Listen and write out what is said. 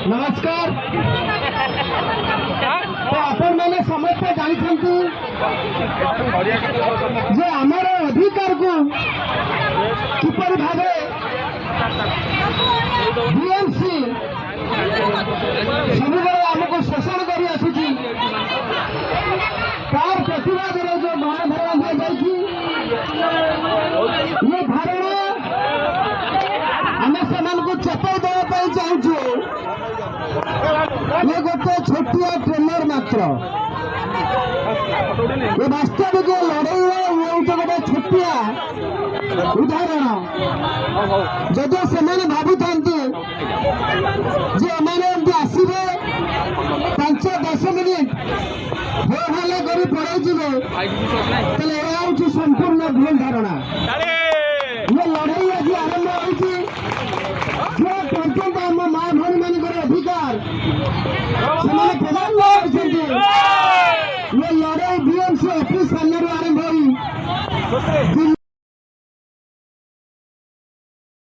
नमस्कार। तो आपण मैंने समझते जानते जे आमर अधिकार को किपर भावे बीएमसी सब आमको शोषण कर आसुची तार प्रतिवाद जो महाधारणा दी ये धारणा आम से चेताई देवाई चाहूँ ये गोटे छोटिया ट्रेलर मात्र ये वास्तविक लड़ाई हूँ गोटे छोटिया उदाहरण जदि से भावुं आसवे 5-10 मिनिट हो हाले कर पड़े हूँ संपूर्ण भूल धारणा। ये लड़ाई आज आरंभ होती पर्यंत आम माँ भाई मान अधिकार ये लड़ाई बीएमसी ऑफिस सामने आरंभ हुई।